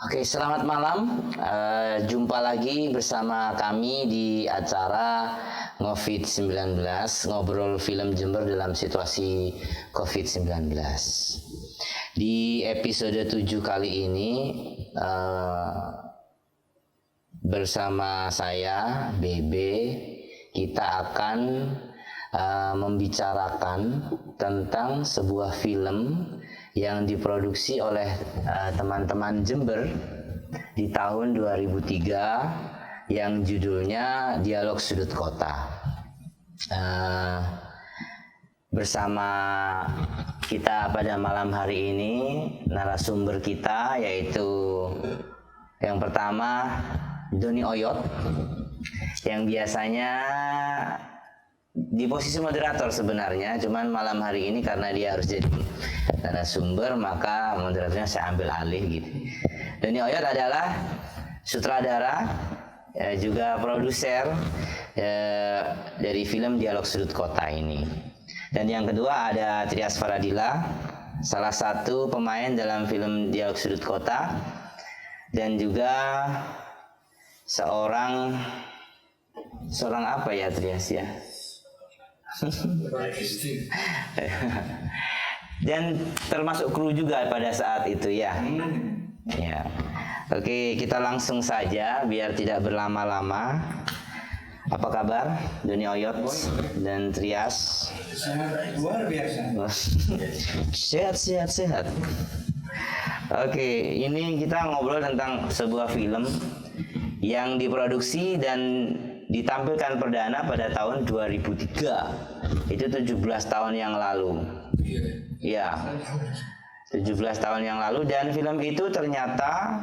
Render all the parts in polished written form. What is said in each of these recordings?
Oke, selamat malam. Jumpa lagi bersama kami di acara COVID-19, ngobrol film Jember dalam situasi COVID-19. Di episode 7 kali ini bersama saya, Bebe, kita akan membicarakan tentang sebuah film yang diproduksi oleh teman-teman Jember di tahun 2003 yang judulnya Dialog Sudut Kota. Bersama kita pada malam hari ini narasumber kita yaitu yang pertama Doni Oyot yang biasanya di posisi moderator sebenarnya, cuman malam hari ini karena dia harus jadi narasumber maka moderatornya saya ambil alih gitu. Doni Oyot adalah sutradara, juga produser dari film Dialog Sudut Kota ini. Dan yang kedua ada Trias Faradila, salah satu pemain dalam film Dialog Sudut Kota dan juga seorang apa ya Trias ya? Dan termasuk kru juga pada saat itu ya. Ya. Oke, kita langsung saja biar tidak berlama-lama. Apa kabar Doni Oyot dan Trias? Sehat, luar biasa. Sehat. Oke, ini kita ngobrol tentang sebuah film yang diproduksi dan ditampilkan perdana pada tahun 2003. Itu 17 tahun yang lalu. Ya. 17 tahun yang lalu, dan film itu ternyata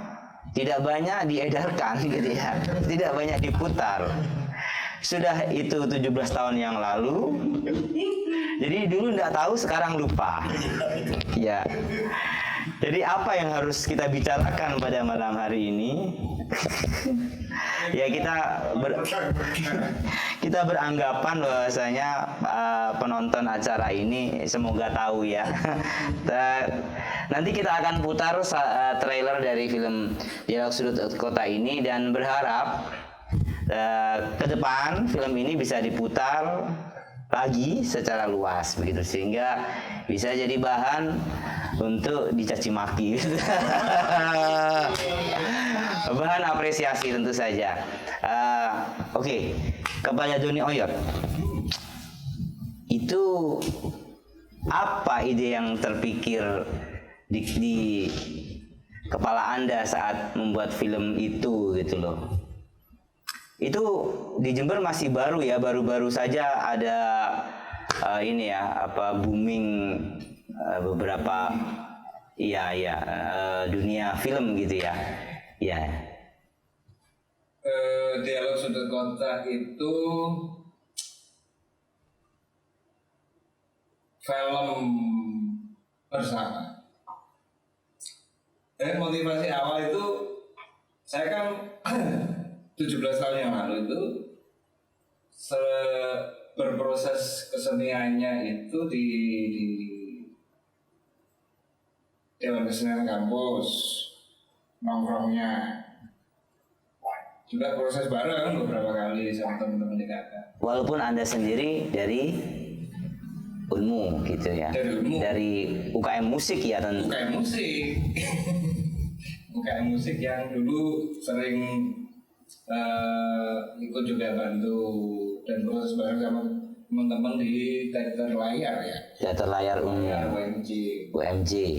tidak banyak diedarkan gitu ya. Tidak banyak diputar. Sudah itu 17 tahun yang lalu. Jadi dulu tidak tahu, sekarang lupa. Ya. Jadi apa yang harus kita bicarakan pada malam hari ini? Ya kita beranggapan bahwasanya penonton acara ini semoga tahu ya. Nanti kita akan putar trailer dari film Dialog Sudut Kota ini dan berharap ke depan film ini bisa diputar lagi secara luas begitu sehingga bisa jadi bahan untuk dicaci maki. Bahan apresiasi tentu saja. Oke, kepada Doni Oyot, itu apa ide yang terpikir di kepala Anda saat membuat film itu gitu loh? Itu di Jember masih baru ya, baru-baru saja ada ini ya booming beberapa dunia film gitu ya. Ya. Dialog Sudut Kota itu film bersama. Dan motivasi awal itu saya kan 17 tahun yang lalu itu berproses keseniannya itu di Dewan Kesenian Kampus, nongkrongnya juga proses bareng beberapa kali sama teman-teman di kakak. Walaupun Anda sendiri dari Unmu gitu ya, dari UKM musik ya tentu. UKM musik UKM musik yang dulu sering ikut juga bantu dan proses bareng sama teman-teman di teater layar ya. Teater layar umum. Ya, UMJ. Okay.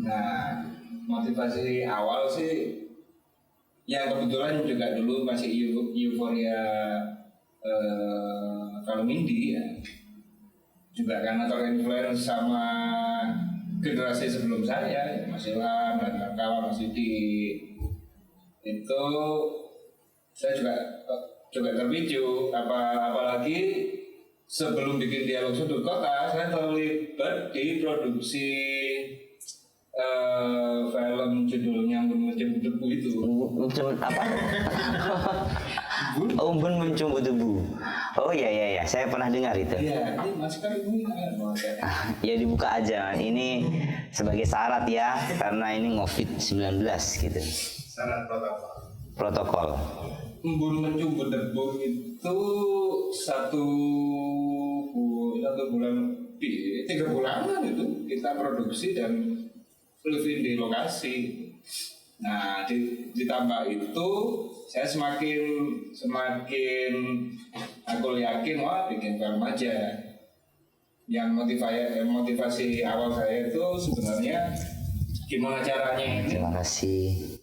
Nah, motivasi awal sih yang kebetulan juga dulu masih euforia kalau Mindy ya. Juga karena terinfluence sama generasi sebelum saya, Mas Ilham dan kawan-kawan Mas Didi, itu saya juga terpicu, apalagi sebelum bikin Dialog Sudut Kota, saya terlibat di produksi film judulnya Mencubut Debu itu. Mencubut apa? Oh, Umbun mencubut debu. Oh iya, saya pernah dengar itu. Iya, ini Mas kan ini Ya dibuka aja. Ini sebagai syarat ya, karena ini COVID-19 gitu. syarat Protokol. Embun Mencubut Debu itu satu bulan lebih, 3 bulanan itu kita produksi dan living di lokasi. Nah, ditambah itu saya semakin aku yakin wah bikin film aja. Yang motivasi awal saya itu sebenarnya gimana caranya ini. Terima kasih.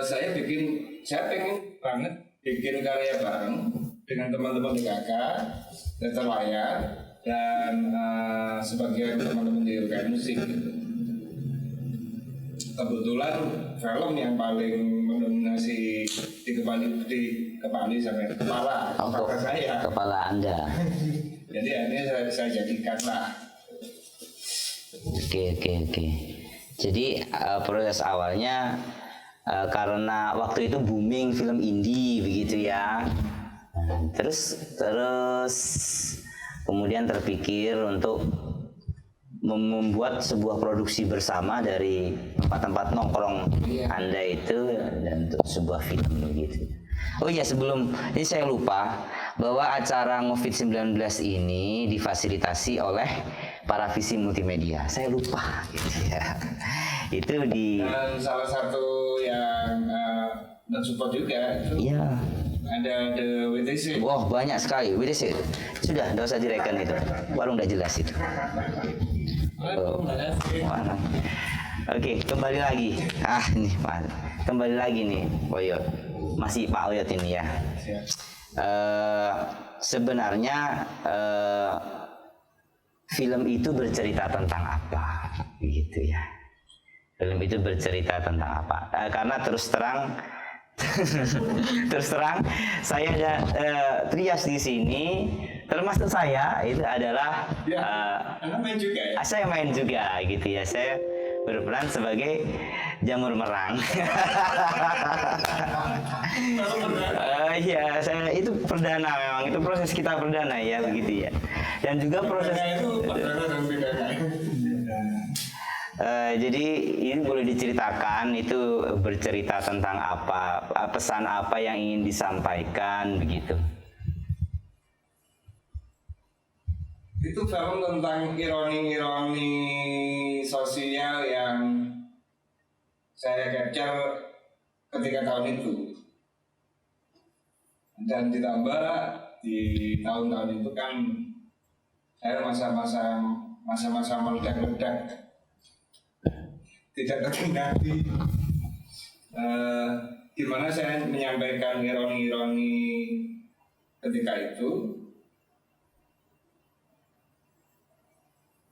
Saya pengen banget bikin karya bareng dengan teman-teman di KK, teater layar, dan sebagian teman-teman di UKM musik. Kebetulan film yang paling mendominasi di kepala sampai kepala saya. Kepala Anda. Jadi akhirnya saya jadikan lah. Oke. Jadi proses awalnya karena waktu itu booming film indie begitu ya. Terus kemudian terpikir untuk membuat sebuah produksi bersama dari tempat-tempat nongkrong Anda itu dan untuk sebuah film begitu. Oh iya, sebelum ini saya lupa bahwa acara Covid-19 ini difasilitasi oleh para visi multimedia. Saya lupa gitu ya. Itu di Dan salah satu yang mensupport juga itu iya. ada The WTC. Wah, banyak sekali. WTC. Sudah, enggak usah direken itu. Warung udah jelas itu. Oh. Mana? Oke, kembali lagi. Nih, Pak. Kembali lagi nih, Oyot. Masih Pak Oyot ini ya. Sebenarnya film itu bercerita tentang apa? Begitu ya. Film itu bercerita tentang apa? Karena terus terang saya ada trias di sini, termasuk saya itu adalah main juga ya? saya main juga gitu ya. Saya berperan sebagai jamur merang. Iya, saya itu perdana, memang itu proses kita perdana ya begitu ya. Dan juga proses itu perdana dan pidana. Jadi ini boleh diceritakan itu bercerita tentang apa, pesan apa yang ingin disampaikan begitu. Itu film tentang ironi-ironi sosial yang saya capture ketika tahun itu. Dan ditambah di tahun-tahun itu kan saya masa-masa meledak-ledak, tidak terkendali. Gimana saya menyampaikan ironi-ironi ketika itu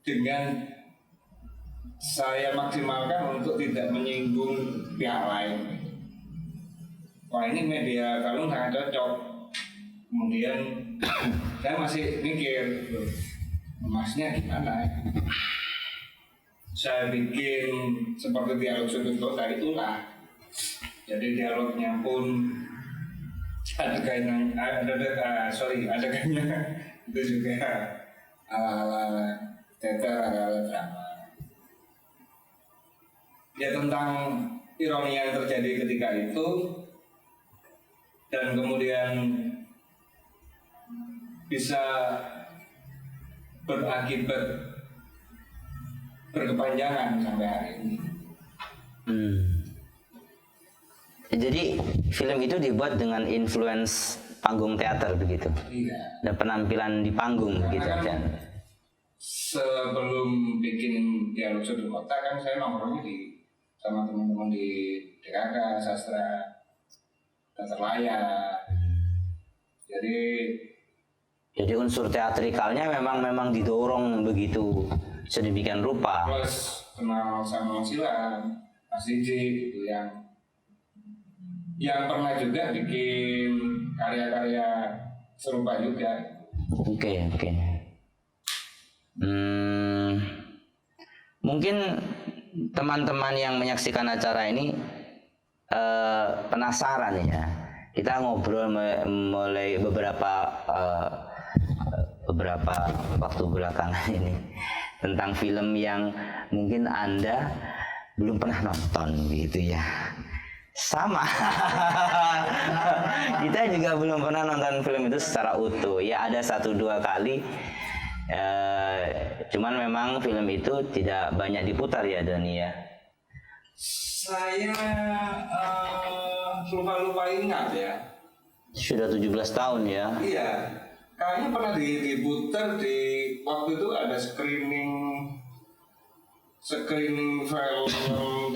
dengan saya maksimalkan untuk tidak menyinggung pihak lain. Wah, ini media kalau nggak cocok. Kemudian saya masih mikir, emasnya gimana? Saya bikin seperti Dialog Sudut Kota itulah. Jadi dialognya pun adegannya itu juga ala-ala teater, ala-ala drama. Ya tentang ironi yang terjadi ketika itu dan kemudian bisa berakibat berkepanjangan sampai hari ini. Jadi film itu dibuat dengan influence panggung teater begitu. Iya. Dan penampilan di panggung begitu kan. Sebelum bikin Dialog Sudut Kota kan saya nongkrongnya sama teman-teman di DKK, sastra, teater layar. Jadi unsur teatrikalnya memang didorong begitu sedemikian rupa. Plus kenal sama Silan, Mas Didi gitu yang pernah juga bikin karya-karya serupa juga. Oke. Mungkin teman-teman yang menyaksikan acara ini penasaran ya. Kita ngobrol mulai beberapa waktu belakangan ini tentang film yang mungkin Anda belum pernah nonton gitu ya. Sama. Kita juga belum pernah nonton film itu secara utuh. Ya ada 1-2 kali. Cuman memang film itu tidak banyak diputar ya Doni ya. Saya lupa ingat ya. Sudah 17 tahun ya. Iya. Kayaknya pernah diputar di waktu itu ada screening film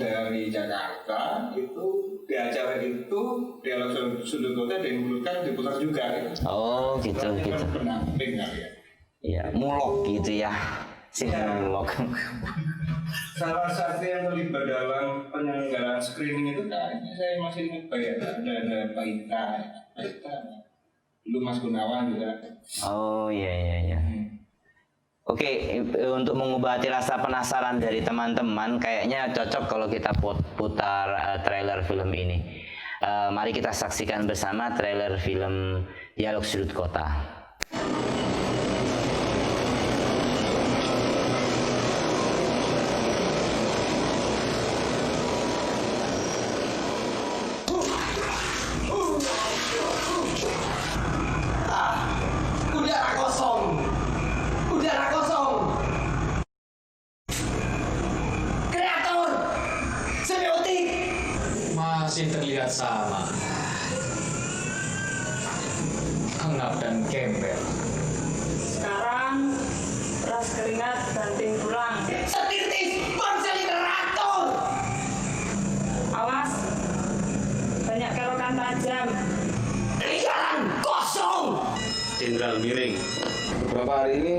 dari Jakarta itu di acara itu Dialog Sudut Kota diputar juga gitu. Oh gitu. Pendamping kali ya. Ya mulok gitu ya. Mulok. Salah satu yang terlibat dalam penyelenggaraan screening itu kayaknya saya masih ingat ada Pak Ita, dulu Mas Gunawan juga. Oh iya. Oke, untuk mengobati rasa penasaran dari teman-teman, kayaknya cocok kalau kita putar trailer film ini. Mari kita saksikan bersama trailer film Dialog Sudut Kota. Udara kosong. Kreator semiotik masih terlihat sama, hangat dan gembel. Sekarang beras keringat banting tulang. setirtis bangsa literatur. Awas, banyak kerokan tajam. Lingkaran kosong. Jenderal Miring. Beberapa hari ini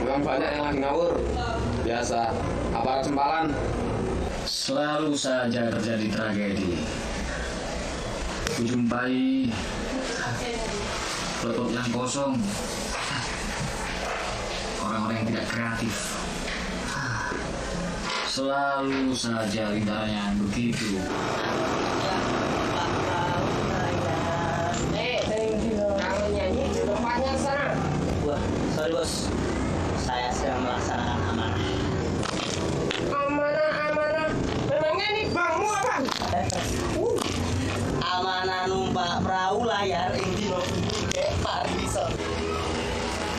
memang banyak yang lagi ngawur. Biasa, aparat sempalan. Selalu saja terjadi tragedi. Kujumpai perut yang kosong, orang-orang yang tidak kreatif. Selalu saja lingkarannya begitu. Wah, sorry bos. Saya sedang melaksanakan amanah. Amanah. Memangnya ini bangmu apa? Amanah numpak perahu layar ini loh.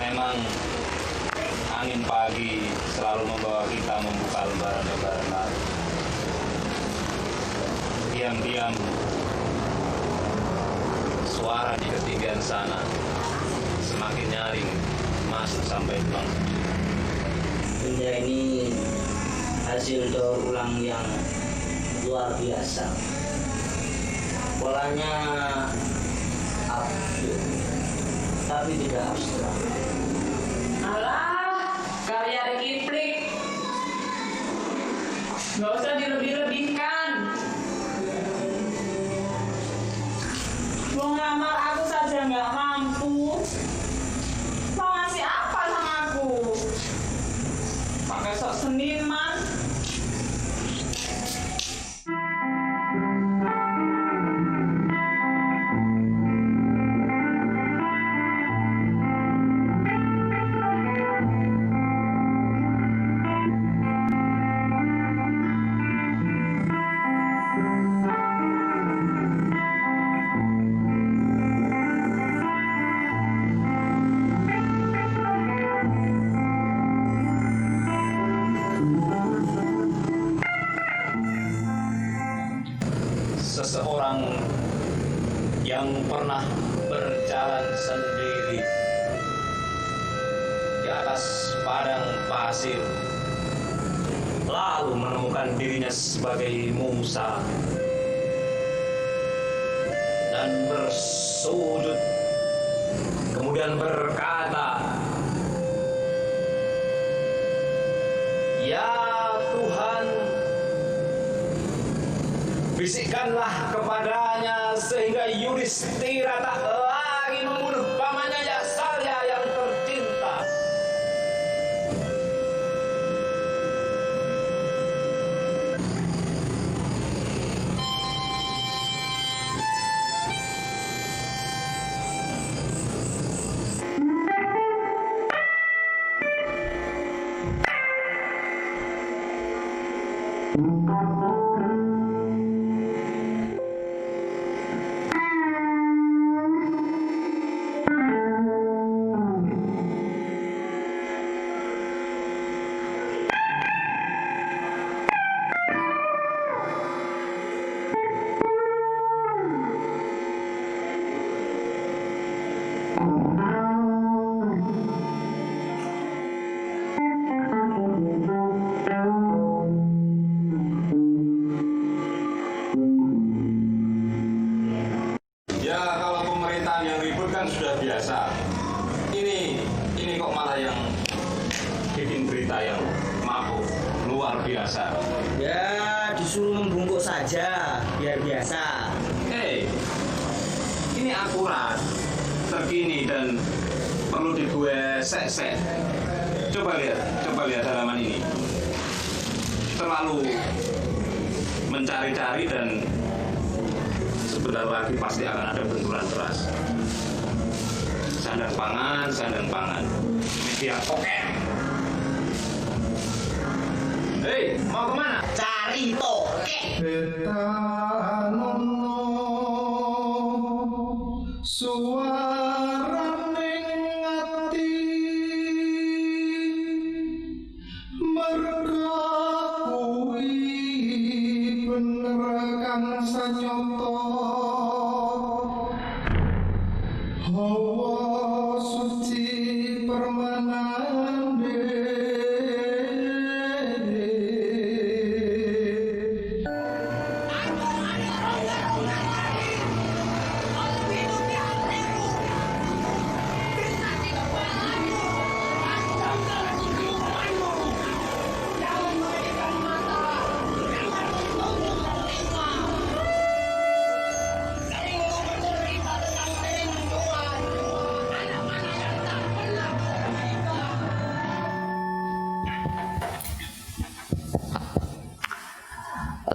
Memang angin pagi selalu membawa kita membuka lembaran-lembaran baru. Diam-diam suara di ketinggian sana semakin nyaring masuk sampai bang. Benda ini hasil daur ulang yang luar biasa. Polanya abstrak, tapi tidak abstrak. Alah, karya Kipling. Gak usah dilebih-lebihkan. Mau ngelamar aku saja nggak mampu. Mau ngasih apa sama aku? Pakai sok seniman. Seseorang yang pernah berjalan sendiri di atas padang pasir, lalu menemukan dirinya sebagai Musa dan bersujud, kemudian berkata, Ya Tuhan, bisikkanlah kepadanya sehingga Yudhistira tak lagi membunuh pamannya Yasalya yang tercinta. Ya kalau pemerintahan yang ribut kan sudah biasa. Ini kok malah yang bikin berita yang mabuk luar biasa. Ya, disuruh membungkuk saja, biar biasa. Ini akurat, terkini dan perlu dibuat sek-sek. Coba lihat halaman ini. Terlalu mencari-cari dan sebentar lagi pasti akan ada benturan keras. Sandang pangan, media poket. Hei, mau kemana? Cari tokek.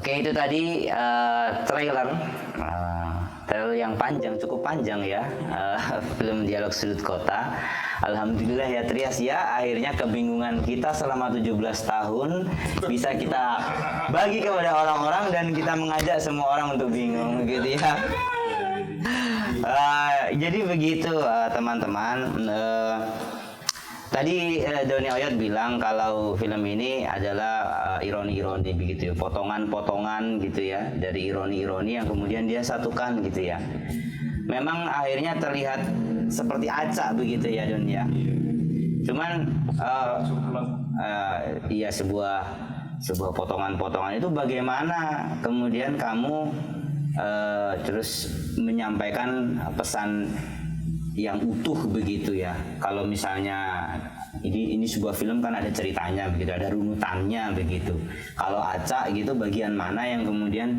Oke, itu tadi trailer yang panjang, cukup panjang ya, film Dialog Sudut Kota. Alhamdulillah ya Trias ya, akhirnya kebingungan kita selama 17 tahun bisa kita bagi kepada orang-orang dan kita mengajak semua orang untuk bingung gitu ya. Jadi begitu teman-teman. Tadi Doni Oyot bilang kalau film ini adalah ironi-ironi begitu ya, potongan-potongan gitu ya dari ironi-ironi yang kemudian dia satukan gitu ya. Memang akhirnya terlihat seperti acak begitu ya Don ya. Cuman iya sebuah potongan-potongan itu bagaimana kemudian kamu terus menyampaikan pesan yang utuh begitu ya. Kalau misalnya ini sebuah film kan ada ceritanya begitu, ada runutannya begitu. Kalau acak gitu bagian mana yang kemudian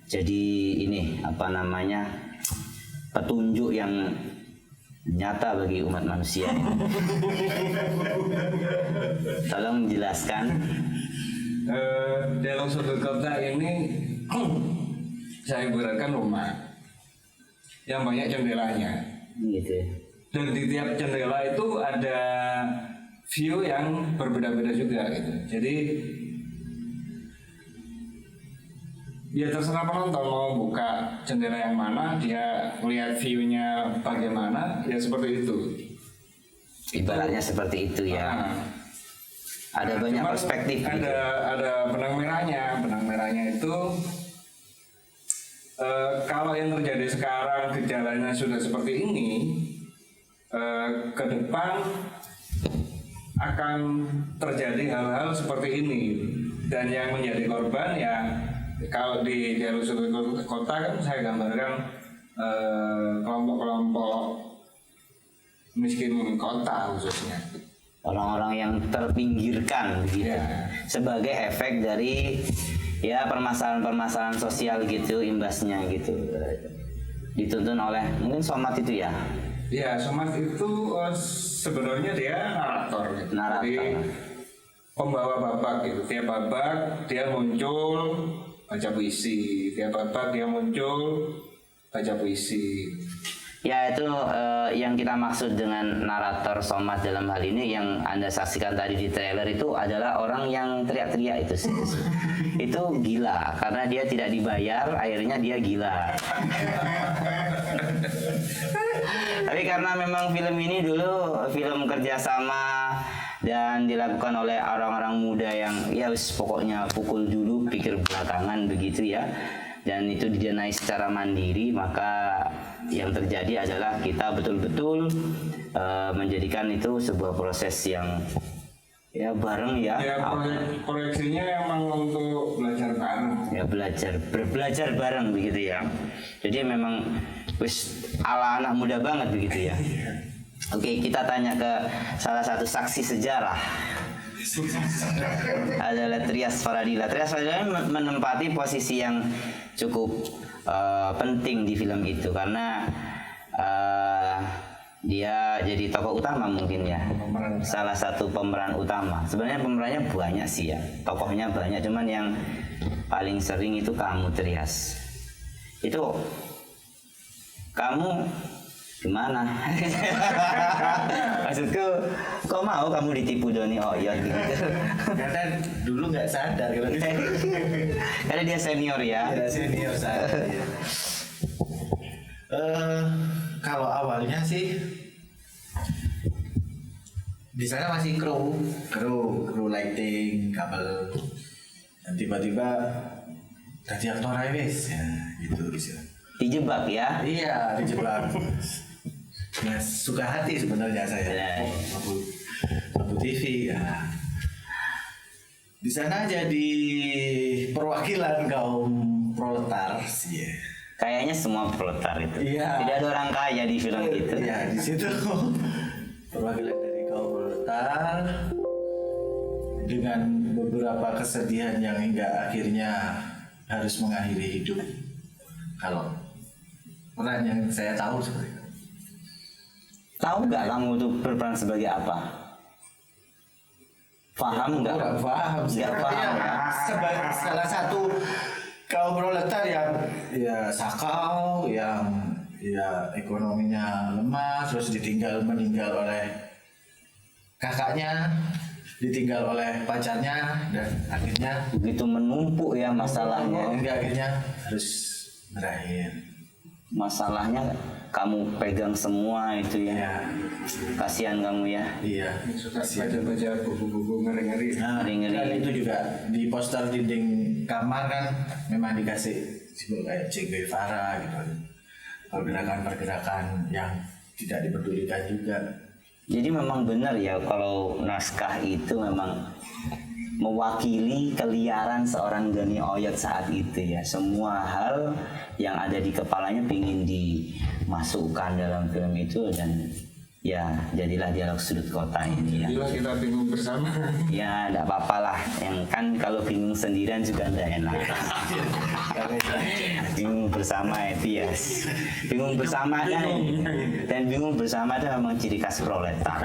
jadi ini apa namanya petunjuk yang nyata bagi umat manusia ini. Tolong jelaskan. Dialog Sudut Kota ini saya ibaratkan rumah yang banyak jendelanya. Gitu. Dan di tiap jendela itu ada view yang berbeda-beda juga gitu. Jadi ya terserah penonton mau buka jendela yang mana, dia melihat view-nya bagaimana, ya seperti itu. Ibaratnya seperti itu ya. Ada banyak Cuman perspektif gitu. Ada benang merahnya. Benang merahnya itu kalau yang terjadi sekarang gejalanya sudah seperti ini, ke depan akan terjadi hal-hal seperti ini, dan yang menjadi korban ya kalau di Dialog Sudut Kota kan saya gambarkan kelompok-kelompok miskin kota khususnya. orang-orang yang terpinggirkan gitu. Ya. Sebagai efek dari ya permasalahan-permasalahan sosial gitu, imbasnya gitu. Dituntun oleh mungkin Somad itu ya. Ya, Somad itu sebenarnya dia narator gitu. Narator. Jadi pembawa babak gitu. Tiap babak dia muncul baca puisi. Tiap babak dia muncul baca puisi. Ya itu yang kita maksud dengan narator Somad dalam hal ini yang Anda saksikan tadi di trailer itu adalah orang yang teriak-teriak itu sih. Itu gila karena dia tidak dibayar, akhirnya dia gila. Tapi karena memang film ini dulu film kerjasama dan dilakukan oleh orang-orang muda yang ya pokoknya pukul dulu pikir belakangan begitu ya. Dan itu didanai secara mandiri, maka yang terjadi adalah kita betul-betul menjadikan itu sebuah proses yang ya bareng ya. Ya proyeksinya emang untuk belajar bareng. Ya belajar bareng begitu ya. Jadi memang wis ala anak muda banget begitu ya. Oke, kita tanya ke salah satu saksi sejarah. Adalah Trias Faradila. Trias Faradila menempati posisi yang cukup penting di film itu karena dia jadi tokoh utama mungkin ya, salah satu pemeran utama. Sebenarnya pemerannya banyak sih ya, tokohnya banyak, cuman yang paling sering itu kamu Trias. Itu kamu gimana? Maksudku, kok mau kamu ditipu Doni Oyot gitu? Karena dulu nggak sadar kalau Karena dia senior ya. ya senior saya. Ya. Kalau awalnya sih di sana masih kru lighting, kabel, dan tiba-tiba tadi aktor wes ya gitu istilah. Dijebak ya. Iya, dijebak. Ya, suka hati sebenarnya saya. Lampu TV ya. Di sana jadi perwakilan kaum proletar sih ya. Kayaknya semua proletar itu. Iya. Tidak ada orang kaya di film itu. Iya, di situ perwakilan dari kaum proletar dengan beberapa kesedihan yang hingga akhirnya harus mengakhiri hidup. Kalau peran yang saya tahu seperti itu. Tahu nggak kamu tuh berperan sebagai apa? Paham nggak? Nggak paham sih. Nggak paham ya. Sebagai salah satu kaum proletar yang ya sakau, yang ya ekonominya lemah, terus meninggal oleh kakaknya, ditinggal oleh pacarnya, dan akhirnya Begitu menumpuk ya masalahnya. hingga akhirnya harus berakhir. Masalahnya kamu pegang semua itu ya. Ya, Kasihan kamu ya. iya. Suka baca-baca buku-buku ngeri-ngeri. Nah, Ngeri-ngeri. dan itu juga di poster dinding kamar kan memang dikasih simbol kayak Che Guevara gitu. Pergerakan-pergerakan yang tidak dipedulikan juga. Jadi memang benar ya kalau naskah itu memang mewakili keliaran seorang Doni Oyot saat itu ya. Semua hal yang ada di kepalanya ingin dimasukkan dalam film itu dan ya jadilah Dialog Sudut Kota ini ya. Jadilah kita bingung bersama. Ya enggak apa-apa lah. Yang kan kalau bingung sendirian juga enggak enak. Bingung bersama itu ya. Bingung bersama dan bingung bersama itu memang ciri khas proletar.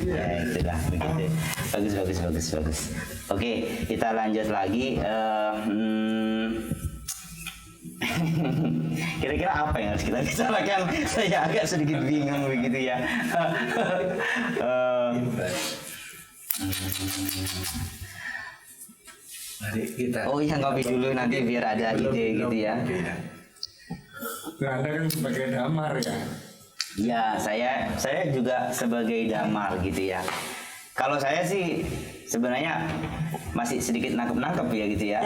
Ya itulah begitu. Bagus. Oke, kita lanjut lagi. Kira-kira apa yang harus kita bicarakan? Saya agak sedikit bingung begitu ya. Mari kita. Oh iya, ngopi dulu nanti biar ada ide gitu ya. Nah, Anda kan sebagai damar ya. Ya, saya juga sebagai damar gitu ya. Kalau saya sih sebenarnya masih sedikit nangkep ya gitu ya.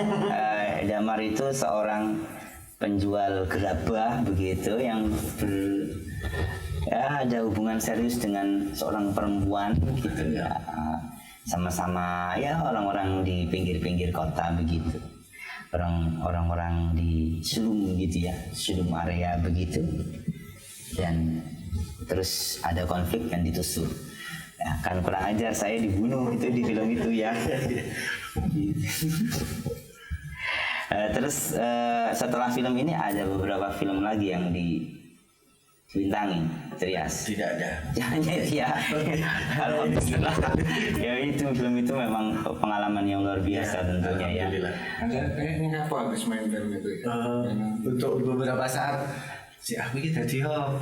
Damar itu seorang penjual gerabah begitu yang ya ada hubungan serius dengan seorang perempuan gitu ya. Sama-sama ya orang-orang di pinggir-pinggir kota begitu. Orang-orang di Sulum gitu ya, Sulum area begitu. Dan terus ada konflik dan ditusuk. Ya, kan kurang ajar, saya dibunuh itu di film itu ya. Terus setelah film ini ada beberapa film lagi yang dibintangi, Trias. Tidak ada. Ya, alhamdulillah. Ya itu film itu memang pengalaman yang luar biasa tentunya ya. Alhamdulillah. Ada kayaknya apa habis main film itu ya? Untuk beberapa saat si aku ini tadi apa?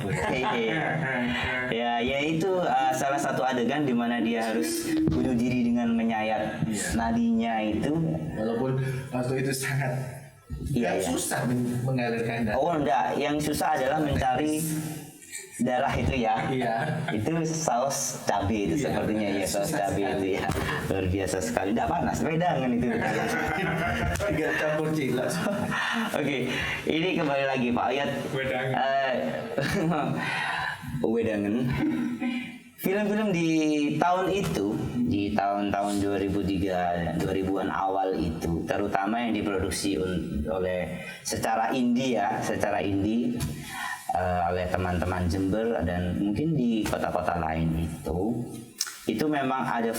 Ya itu salah satu adegan di mana dia harus bunuh diri dengan menyayat nadinya itu. Walaupun waktu itu sangat susah mengalirkan darah. Oh enggak, yang susah adalah mencari darah itu ya. Iya. Itu saus cabai itu sepertinya ya, saus cabai itu ya. Luar biasa sekali. Tidak panas, wedangan itu. Tiga campur cilas. Oke, ini kembali lagi Pak Oyot. Wedangan. Film-film di tahun itu, di tahun-tahun 2003, 2000-an awal itu, terutama yang diproduksi secara indie oleh teman-teman Jember dan mungkin di kota-kota lain itu memang ada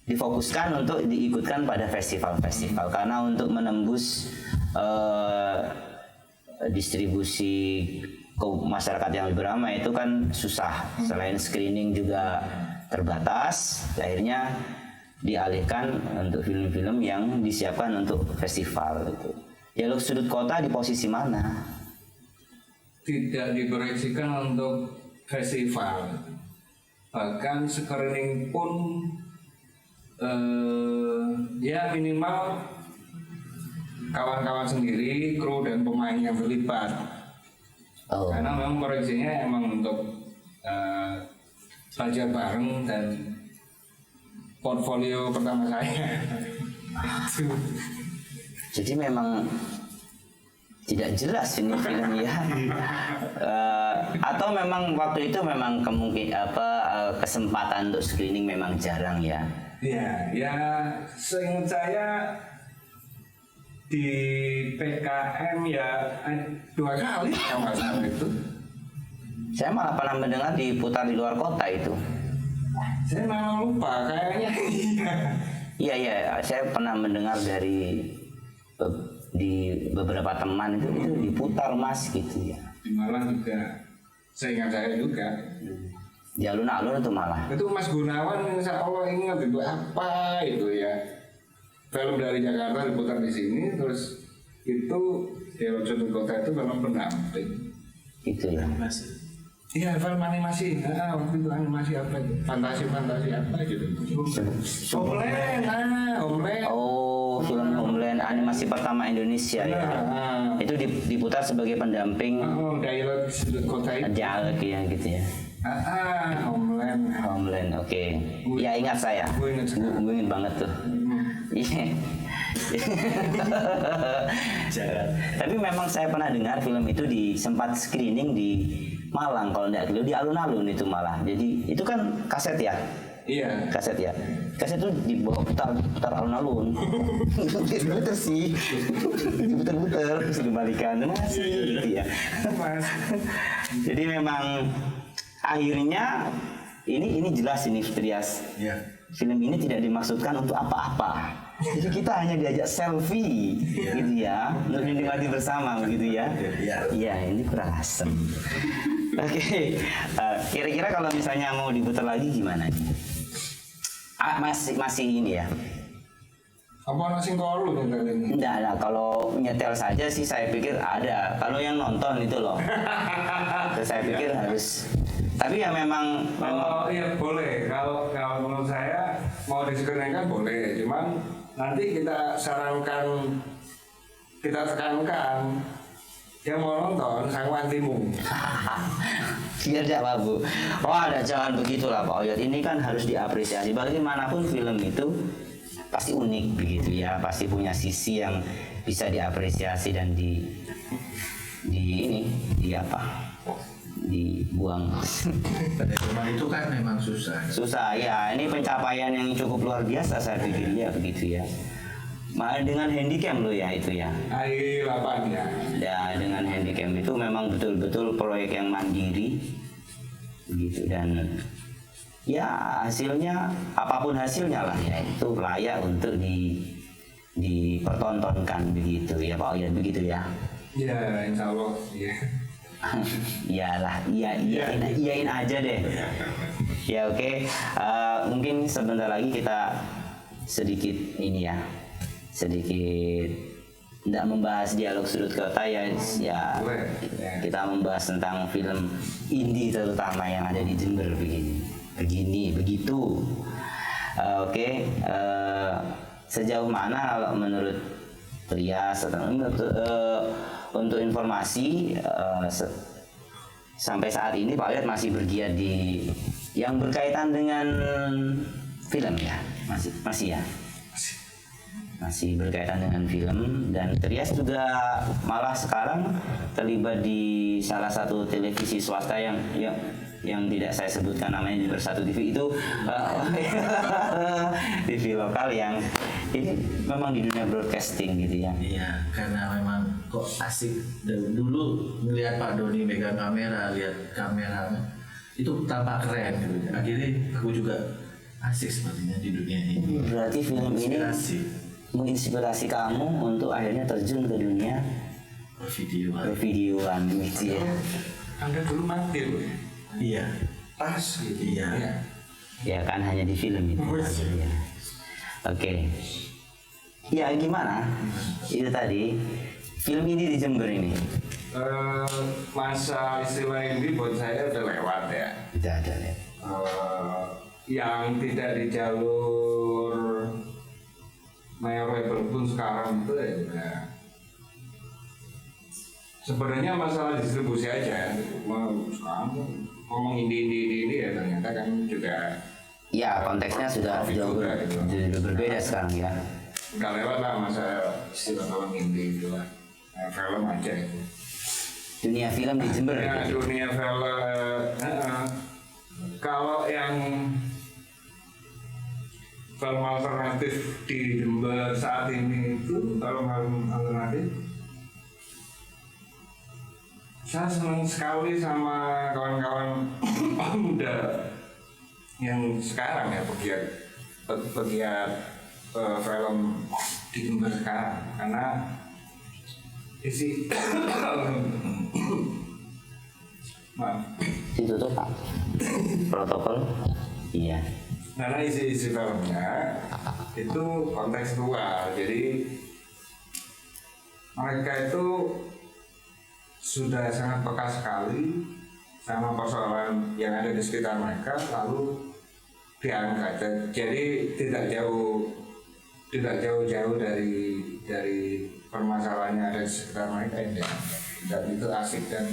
difokuskan untuk diikutkan pada festival-festival karena untuk menembus distribusi ke masyarakat yang lebih ramai itu kan susah, selain screening juga terbatas, akhirnya dialihkan untuk film-film yang disiapkan untuk festival itu. Dialog Sudut Kota di posisi mana? Tidak diproyeksikan untuk festival, bahkan screening pun ya minimal kawan-kawan sendiri, kru dan pemain yang terlibat. Karena memang proyeksinya emang untuk belajar bareng dan portfolio pertama saya. Jadi memang tidak jelas ini film ya. Atau memang waktu itu memang kesempatan untuk screening memang jarang ya. Ya seingat saya di PKM ya 2 kali kalau nggak salah itu. Saya malah pernah mendengar diputar di luar kota itu. Saya malah lupa kayaknya. Iya, saya pernah mendengar di beberapa teman itu diputar Mas gitu ya. Di Malang juga, seingat saya juga. Di alun-alun itu malah. Itu Mas Gunawan, insya Allah ingat itu apa itu ya. Film dari Jakarta diputar di sini, terus itu Dialog Sudut Kota itu memang pendamping. Itu ya. Iya, film animasi. Waktu itu animasi apa itu? Fantasi apa gitu. Homeland. Oh, film Homeland animasi pertama Indonesia ya. Itu diputar sebagai pendamping. Dialog Sudut Kota itu. Dialog ya gitu ya. Homeland, oke. Ya ingat saya. Gue ingat banget tuh. Iya. Tapi memang saya pernah dengar film itu sempat screening di Malang kalau tidak di alun-alun itu malah. Jadi itu kan kaset ya? Iya. Kaset ya. Kaset itu dibawa putar alun-alun. Putar sih. Diputar-putar terus dibalikan masih gitu ya. Jadi memang akhirnya ini jelas ini Trias. Ya. Film ini tidak dimaksudkan untuk apa-apa. Jadi kita hanya diajak selfie gitu ya, untuk menikmati bersama begitu ya. Iya, ini kurang asem. Oke. Kira-kira kalau misalnya mau diputar lagi gimana nih? Masih ini ya. Apa nasi kolu nyetel ini? Enggak ada, kalau nyetel saja sih saya pikir ada. Kalau yang nonton itu loh. Saya pikir harus. Tapi ya memang iya boleh. Kalau menurut saya mau diskrenkan boleh. Cuman nanti kita sarankan, kita tekankan yang mau nonton sang wantimu. Biar tidak mabuk. Jangan begitulah Pak Oyot. Ini kan harus diapresiasi. Bagaimanapun film itu pasti unik begitu ya. Pasti punya sisi yang bisa diapresiasi dan dibuang. Pada zaman itu kan memang susah. Susah ya. Ini pencapaian yang cukup luar biasa saya pikir ya begitu ya. Dengan handycam lo ya itu ya. AI8 ya. Ya dengan handycam itu memang betul-betul proyek yang mandiri gitu dan ya hasilnya apapun hasilnya lah ya itu layak untuk dipertontonkan begitu ya Pak Oyot begitu ya. Ya, insya Allah. Ya. Iyalah, iyain aja deh. Ya oke. Mungkin sebentar lagi kita sedikit ini ya, sedikit tidak membahas dialog sudut kota ya, kita membahas tentang film indie terutama yang ada di Jember begitu. Oke. Sejauh mana kalau menurut Trias untuk informasi sampai saat ini Pak Oyot masih bergiat di yang berkaitan dengan film ya, masih ya, masih berkaitan dengan film, dan Trias juga malah sekarang terlibat di salah satu televisi swasta yang tidak saya sebutkan namanya di Bersatu TV itu TV lokal yang ini memang di dunia broadcasting gitu ya. Iya, karena memang kok asik. Dulu ngelihat Pak Doni megang kamera, lihat kamera itu tampak keren gitu. Akhirnya aku juga asik sepertinya di dunia ini. Berarti film ini menginspirasi kamu untuk akhirnya terjun ke dunia pervideoan gitu ya. Anda dulu mantil, Bu. Iya. Pas gitu. Iya. Ya kan hanya di film itu. Ya. Oke. Ya gimana? Itu tadi film ini di Jember ini. Masa istilah ini buat saya udah lewat ya. Tidak ada ya. Yang tidak di jalur memorable pun sekarang itu ya juga. Sebenarnya masalah distribusi aja. Sekarang ngomong ini ya ternyata kan juga. Ya konteksnya sudah jauh berbeda sekarang ya. Udah lewat lah masa istilah film indie itu lah. Film aja itu. Dunia film di Jember. Ya, dunia film. Kalau yang film alternatif di Jember saat ini itu film alternatif, saya senang sekali sama kawan-kawan muda yang sekarang ya pegiat film di Jember sekarang, karena isi maaf Ditutup Pak. Protokol. Iya. karena isi filmnya itu kontekstual, jadi mereka itu sudah sangat peka sekali sama persoalan yang ada di sekitar mereka, lalu diangkat. Jadi tidak jauh dari permasalahan yang ada di sekitar mereka ini. Dan itu asik dan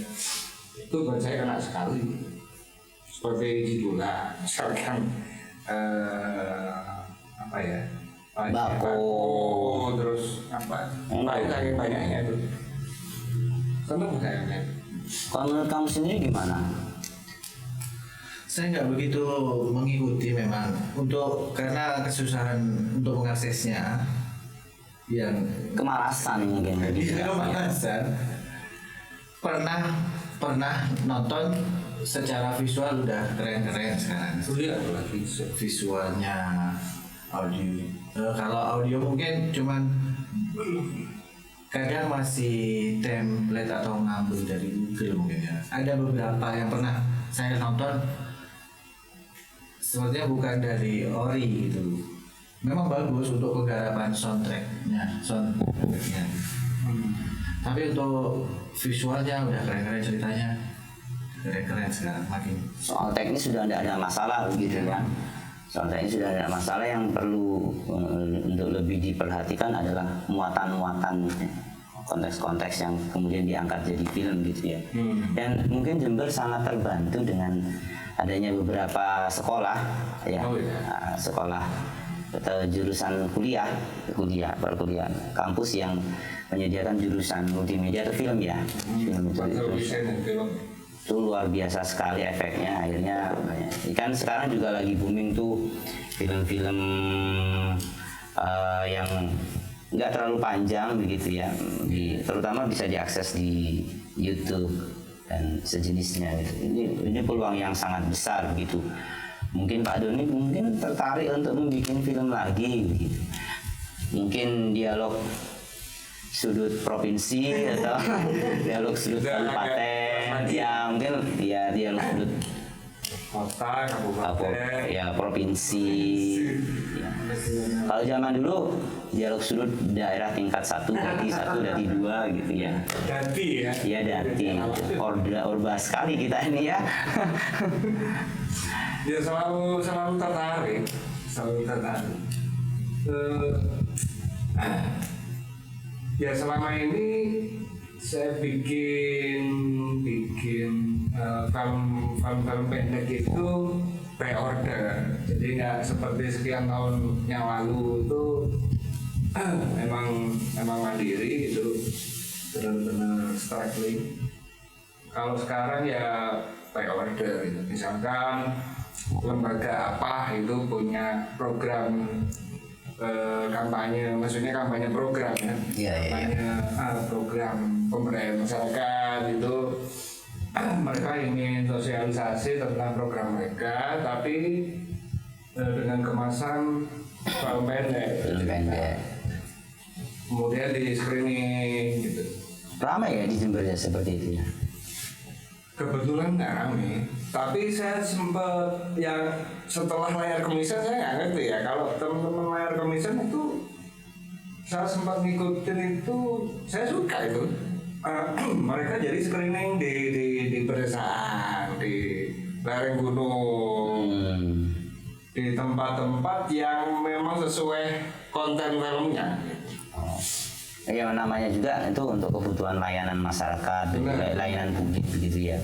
itu buat saya kena sekali. Seperti judulnya, misalkan apa ya? Bako. Terus apa? Banyak-banyaknya itu. Senang saya. Kalau menurut kamu sendiri gimana? Saya nggak begitu mengikuti memang karena kesusahan untuk mengaksesnya yang Kemalasan mungkin. kemalasan. Pernah nonton secara visual udah keren-keren sekarang. Visualnya, audio. Kalau audio mungkin cuman kadang masih template atau ngambil dari Google mungkin ya. Ada beberapa yang pernah saya nonton sepertinya bukan dari ori gitu. Memang bagus untuk penggarapan soundtracknya. Tapi untuk visualnya udah keren-keren, ceritanya keren-keren sekarang makin. Soal teknis sudah tidak ada masalah begitu kan. Soal teknis sudah ada masalah, yang perlu untuk lebih diperhatikan adalah muatan-muatan gitu. Konteks-konteks yang kemudian diangkat jadi film gitu ya. Dan mungkin Jember sangat terbantu dengan adanya beberapa sekolah ya. Sekolah atau jurusan perkuliahan kampus yang menyediakan jurusan multimedia atau film ya. Film itu luar biasa sekali efeknya. Akhirnya kan sekarang juga lagi booming tuh film-film yang nggak terlalu panjang begitu ya, terutama bisa diakses di YouTube dan sejenisnya gitu. Ini peluang yang sangat besar begitu mungkin Pak Doni mungkin tertarik untuk membuat film lagi begitu. Mungkin dialog sudut provinsi atau dialog sudut kabupaten, ya mungkin ya dialog sudut Kota, kabupaten, ya provinsi. Ya. Kalau zaman dulu dialog sudut daerah tingkat 1, dati 1, dati 2 gitu ya. Dati ya. Iya dati. Orba sekali kita ini ya. Dia selalu tertarik. Ya selama ini saya bikin film pendek itu pre-order, jadi nggak seperti sekian tahun yang lalu itu memang mandiri gitu, benar-benar struggling. Kalau sekarang ya pre-order gitu. Misalkan lembaga apa itu punya program kampanye, maksudnya kampanye program ya, kampanye program pemberdayaan masyarakat itu mereka ingin sosialisasi tentang program mereka, tapi dengan kemasan film pendek. Kemudian di screening gitu. Ramai ya di Jember ya seperti itu ya. Kebetulan nggak rame, tapi saya sempat yang setelah layar kemisan saya nggak ngerti ya, kalau teman-teman layar kemisan itu saya sempat ngikutin itu, saya suka itu. Mereka jadi screening di pedesaan, di lereng gunung, di tempat-tempat yang memang sesuai konten filmnya. Ya namanya juga itu untuk kebutuhan layanan masyarakat, layanan publik begitu ya.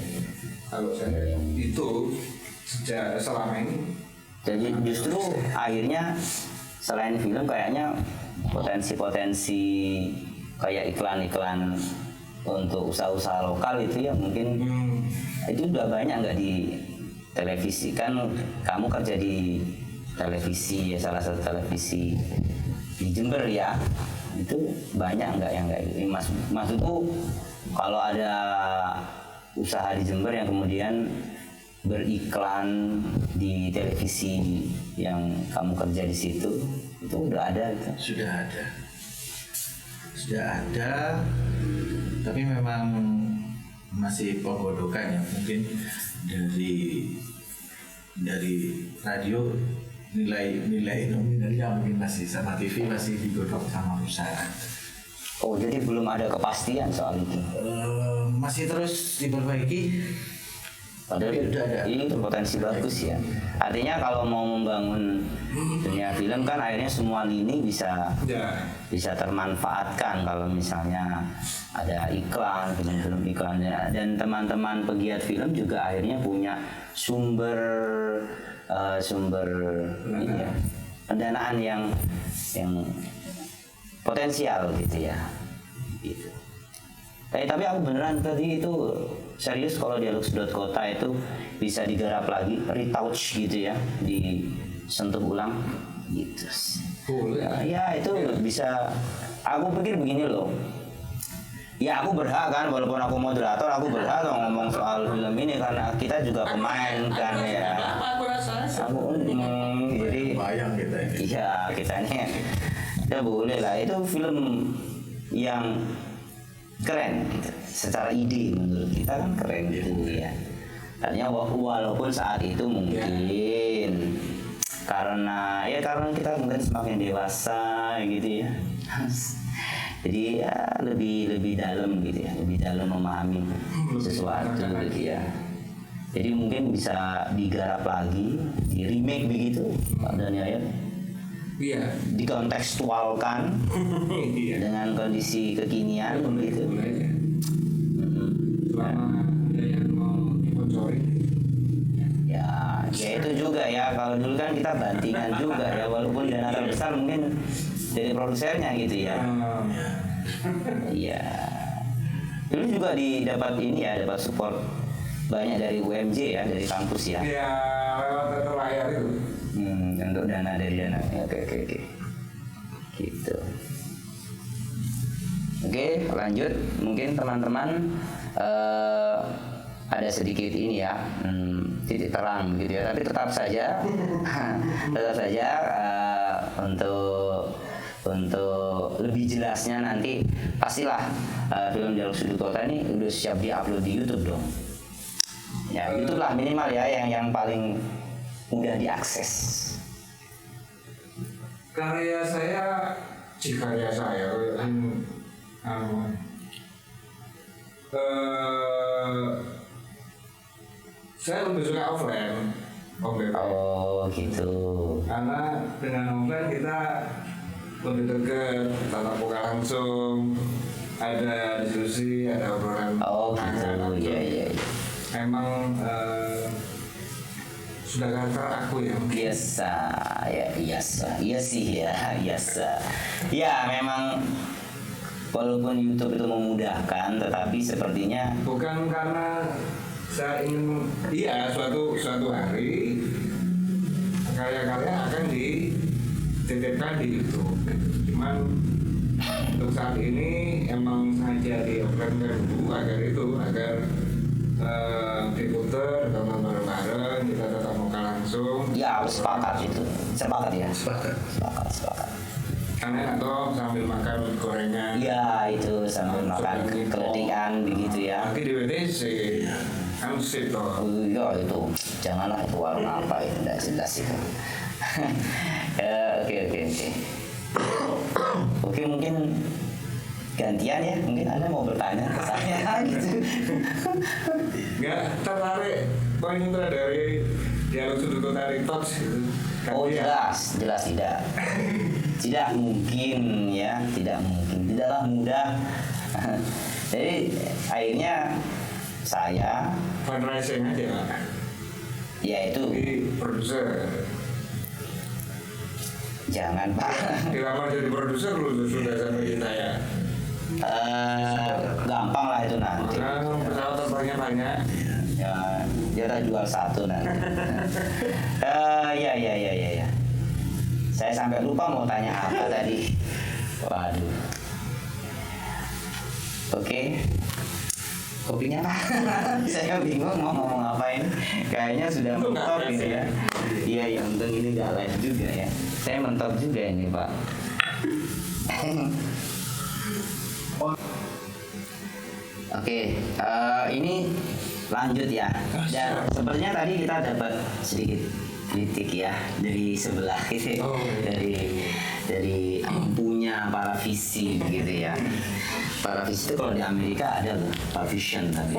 Kalau saya itu selama ini. Jadi justru akhirnya selain film kayaknya potensi-potensi kayak iklan-iklan untuk usaha-usaha lokal itu ya mungkin itu udah banyak nggak di televisi, kan kamu kerja di televisi ya, salah satu televisi di Jember ya, itu banyak nggak yang kayak gitu. Maksudku kalau ada usaha di Jember yang kemudian beriklan di televisi yang kamu kerja di situ, itu udah ada gitu. Sudah ada, tapi memang masih penggodokan ya, mungkin dari radio nilai nominalnya mungkin masih sama TV masih digodok sama perusahaan. Oh jadi belum ada kepastian soal itu. Masih terus diperbaiki. Padahal itu potensi bagus ya. Artinya kalau mau membangun dunia film kan akhirnya semua lini bisa termanfaatkan kalau misalnya ada iklan, film-film iklan, dan teman-teman pegiat film juga akhirnya punya sumber ini ya, pendanaan yang potensial gitu ya. Gitu. Tapi aku beneran tadi itu serius kalau dialog sudut kota itu bisa digarap lagi, retouch gitu ya, disentuh ulang gitu. Ya itu bisa. Aku pikir begini loh. Ya aku berhak kan, walaupun aku moderator, aku berhak ngomong soal film ini karena kita juga pemain kan ya. Aku jadi bayang kita ini. Iya kita ini ya boleh lah, itu film yang keren gitu. Secara ide menurut kita kan keren gitu ya. Artinya walaupun saat itu mungkin karena kita mungkin semakin dewasa gitu ya. Jadi ya lebih dalam gitu ya, lebih dalam memahami sesuatu gitu ya. Jadi mungkin bisa digarap lagi, di remake begitu Pak Daniel. Iya. Dikontekstualkan dengan kondisi kekinian begitu. Selama ada yang mau dibocorin. Ya itu juga ya. Kalau dulu kan kita bantingan juga ya, walaupun dana terbesar mungkin dari produsernya gitu ya. Iya. Dulu juga dapat ini ya, dapat support banyak dari UMJ ya, dari kampus ya. Iya, lewat teater layar itu. Untuk dana dari dana. Oke. Gitu. Oke, lanjut. Mungkin teman-teman ada sedikit ini ya, titik terang gitu ya. Tapi tetap saja, untuk lebih jelasnya nanti pastilah film Jaluk Sudut Kota ini udah siap diupload di YouTube dong. Ya, YouTube lah minimal ya, yang paling mudah diakses. Karya saya saya lebih suka offline. Oh gitu. Karena dengan offline kita lebih dekat, tatap muka langsung, ada diskusi, ada obrolan. Oh gitu, iya. Emang sudah karakter aku ya. Biasa. Iya sih ya, biasa. Ya memang walaupun YouTube itu memudahkan, tetapi sepertinya Bukan karena saya ingin, suatu hari karya-karya akan dititipkan di YouTube. Cuman untuk saat ini emang sengaja di-offline dulu agar diputer, tonton bareng-bareng, kita tetap muka langsung. ya harus sepakat itu. Sepakat ya. Sepakat. Karena atau sambil makan gorengan. Ya itu sambil makan keledian begitu ya. Nanti di WTC kan sip toh. Iya itu, janganlah itu warung apa itu, tidak jelas itu. Oke, mungkin gantian ya, mungkin Anda mau bertanya ke saya gitu. Nggak tertarik poin dari Jaluk Sudut Kota Retouch gitu. Oh jelas tidak mungkin ya, tidaklah mudah. Jadi akhirnya saya fundraising aja Pak. yaitu Jadi produser. jangan Pak. Dilamar jadi produser lu sudah sampai kita ya. Gampang lah itu nanti. Nah, pesawat terbangnya banyak. Ya kita jual satu nanti. Ya. Saya sampai lupa mau tanya apa tadi. Waduh. Oke. Kopinya Pak. Saya bingung mau ngomong ngapain. Kayaknya sudah mentok gitu ya. Iya, untung ini nggak live juga ya. Saya mentok juga ini Pak. Oke, ini lanjut ya. Dan sebenarnya tadi kita dapat sedikit kritik ya dari sebelah gitu, dari punya para visi begitu ya. Para visi itu kalau di Amerika ada loh, para vision tapi.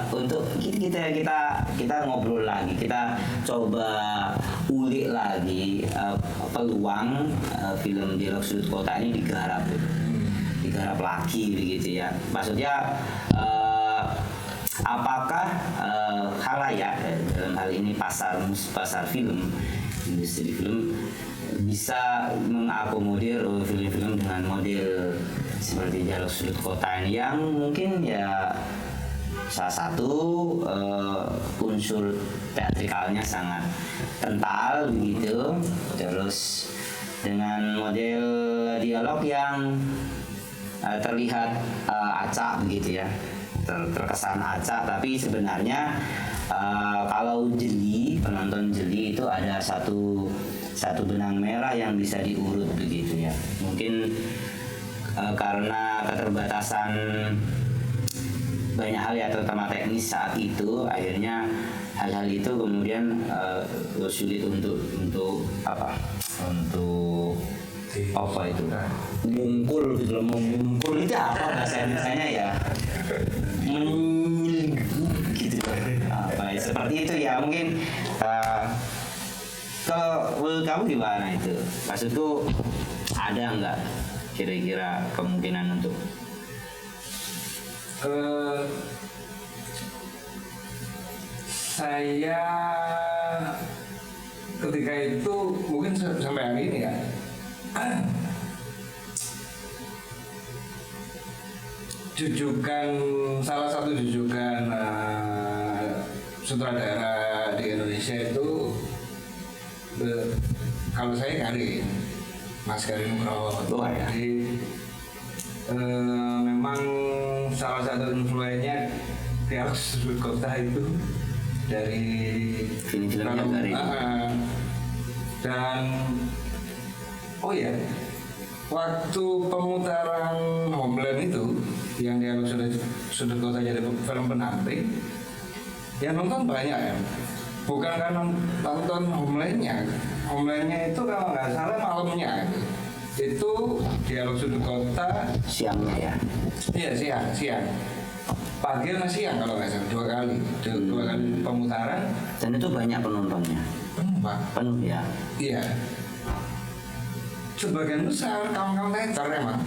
Untuk kita ngobrol lagi, kita coba ulik lagi peluang film Jaluk Sudut Kota ini digarap lagi begitu ya. Maksudnya apakah khalayak dalam hal ini pasar film, industri film bisa mengakomodir film-film dengan model seperti Jaluk Sudut Kota ini yang mungkin ya salah satu unsur teatrikalnya sangat kental begitu, terus dengan model dialog yang terlihat acak begitu ya, terkesan acak, tapi sebenarnya kalau penonton jeli itu ada satu benang merah yang bisa diurut begitu ya. Mungkin karena keterbatasan banyak hal ya, terutama teknis saat itu, akhirnya hal-hal itu kemudian sulit untuk itu mengungkul gitu loh. Mengungkul itu apa bahasa Indonesianya ya, gitu apa ya, seperti itu ya. Mungkin kalau menurut kamu gimana itu? Maksudku ada nggak kira-kira kemungkinan untuk saya ketika itu mungkin sampai hari ini ya, salah satu jujukan sutradara di Indonesia itu kalau saya Karin, Mas Karin Nugroho. Oh, ya. Jadi memang salah satu influennya Dialog Sudut Kota itu dari Film-filmnya dari dan oh ya, waktu pemutaran Homeland itu yang Dialog Sudut Kota jadi film pendamping, yang nonton banyak ya. Bukan karena nonton Homelandnya itu kalau nggak salah malamnya itu Dialog Sudut Kota siangnya ya. Iya siang. Pagi sama siang kalau nggak salah dua kali pemutaran. Dan itu banyak penontonnya. Pak. Penuh ya. Iya. Sebagian besar kawan-kawan teater emang.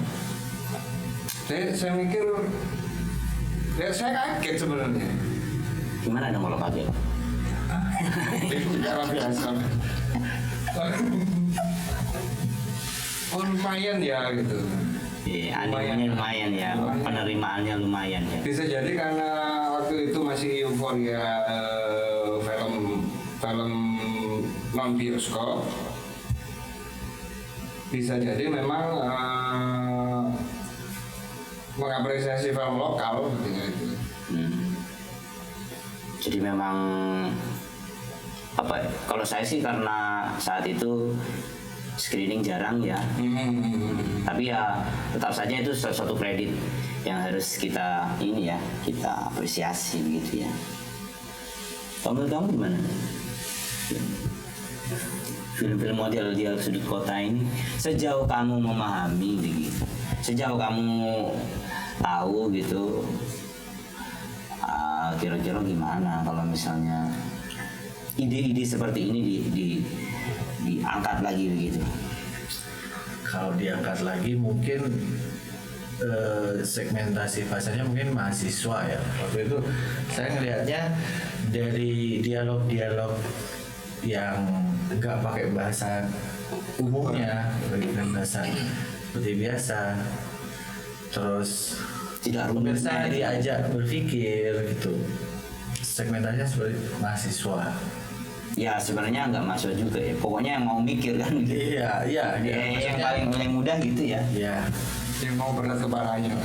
Saya mikir, ya saya kaget sebenarnya. Gimana dong kalau pagi? Cara biasa. Oh lumayan ya gitu. Iya, animenya lumayan ya, penerimaannya lumayan ya. Bisa jadi karena waktu itu masih euforia film non bioskop. Bisa jadi memang mengapresiasi film lokal ketika itu. Jadi memang apa ya? Kalau saya sih karena saat itu screening jarang ya. Tapi ya tetap saja itu suatu kredit yang harus kita kita apresiasi begitu ya. Kamu gimana? Film-film model Dialog Sudut Kota ini sejauh kamu memahami begitu, sejauh kamu tahu gitu, kira-kira gimana kalau misalnya ide-ide seperti ini diangkat lagi begitu? Kalau diangkat lagi mungkin segmentasi pasarnya mungkin mahasiswa ya. Waktu itu saya ngelihatnya dari dialog-dialog yang nggak pakai bahasa umumnya, dengan bahasa seperti biasa. Terus Tidak pemirsa rumit. diajak berpikir gitu. Segmentasinya seperti mahasiswa. Ya sebenarnya nggak masuk juga ya. Pokoknya yang mau mikir kan gitu. Iya. Yang paling mudah gitu ya. Iya. Yang mau berat kepalanya.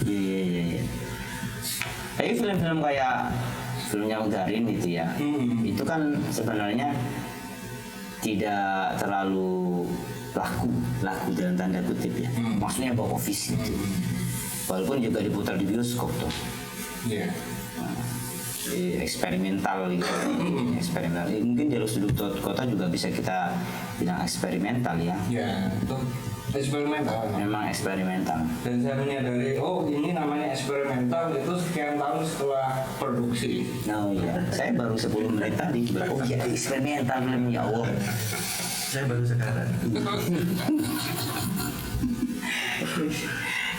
Iya. Tapi film-film kayak filmnya Udarin gitu ya, itu kan sebenarnya tidak terlalu laku dalam tanda kutip ya. Maksudnya box office gitu. Walaupun juga diputar di bioskop tuh. Iya. Eksperimental gitu. Eksperimental. Mungkin Dialog Sudut Kota juga bisa kita bilang eksperimental ya. Ya, itu eksperimental. Memang eksperimental. Dan saya menyadari, oh ini namanya eksperimental itu sekian tahun setelah produksi. Oh iya, saya baru 10 menit tadi. Oh iya, eksperimental film ya Allah. Saya baru sekarang.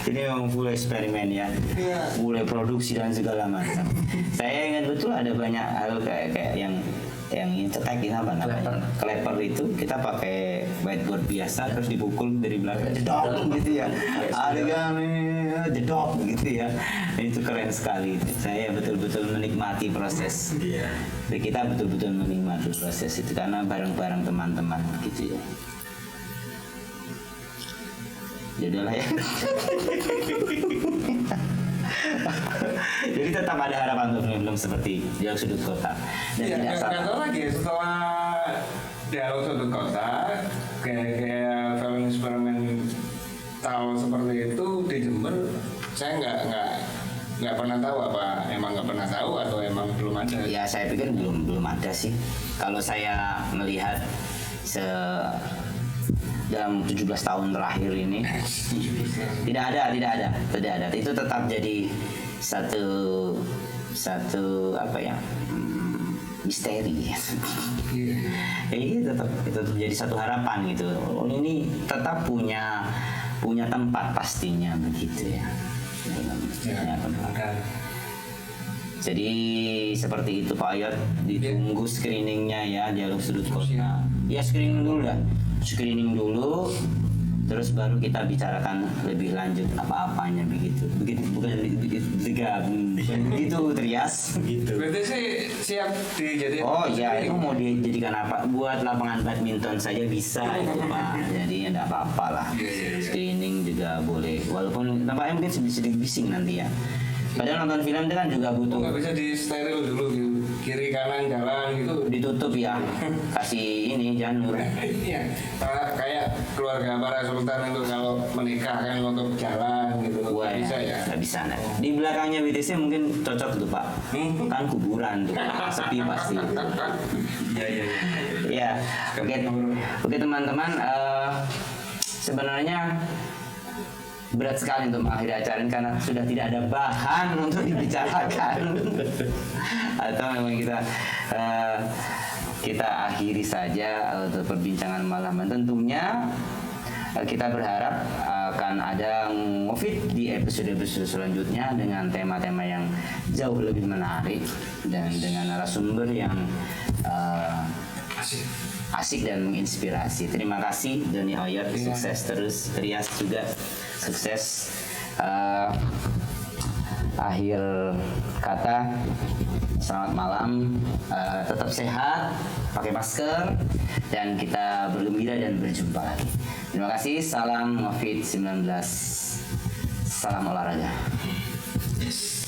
Ini memang full eksperimen ya, mulai produksi dan segala macam. Saya ingat betul ada banyak hal kayak yang cetek ini apa namanya? Kleper itu kita pakai whiteboard biasa terus dipukul dari belakang jedok gitu ya. Adegan jedok gitu ya. Itu keren sekali. Saya betul-betul menikmati proses. Dan kita betul-betul menikmati proses itu karena bareng-bareng teman-teman gitu ya. Yaudahlah ya. Jadi tetap ada harapan untuk film-film seperti Dialog Sudut Kota. Dan Ya, tidak nggak tahu lagi setelah Dialog Sudut Kota, kayak film eksperimental seperti itu di Jember, saya nggak pernah tahu apa emang nggak pernah tahu atau emang belum ada. Ya saya pikir belum ada sih. Kalau saya melihat dalam 17 tahun terakhir ini tidak ada. Itu tetap jadi satu apa ya, misteri. Ini tetap jadi satu harapan gitu. Oh, ini tetap punya tempat pastinya begitu ya. Punya tempat. Jadi seperti itu Pak Ayat, ditunggu screeningnya ya Dialog Sudut Kota. Ya screening dulu. terus baru kita bicarakan lebih lanjut apa-apanya begitu bukan begitu Trias Gitu. Berarti sih siap dijadikan. oh iya itu mau dijadikan apa buat lapangan badminton saja bisa itu Pak, jadi ada apa-apa lah. Screening juga boleh walaupun tampaknya mungkin sedikit bising nanti ya, padahal nonton film itu kan juga butuh Nggak bisa di steril dulu gitu, kiri kanan jalan gitu. ditutup ya, kasih ini janur. Iya, kayak keluarga para sultan itu kalau menikah kan untuk jalan gitu. Wah, Bisa ya. nggak bisa nah. Di belakangnya BTC mungkin cocok tuh Pak, kan kuburan tuh, sepi pasti. Iya. Ya, oke teman-teman, sebenarnya berat sekali untuk mengakhiri acara ini karena sudah tidak ada bahan untuk dibicarakan. Atau memang kita akhiri saja untuk perbincangan malam. Tentunya kita berharap akan ada Ngofit di episode-episode selanjutnya dengan tema-tema yang jauh lebih menarik dan dengan narasumber yang asik dan menginspirasi. Terima kasih Doni Oyot, sukses terus. Trias juga sukses. Akhir kata, selamat malam, tetap sehat, pakai masker, dan kita bergembira dan berjumpa lagi. Terima kasih, salam COVID-19, salam olahraga. Yes.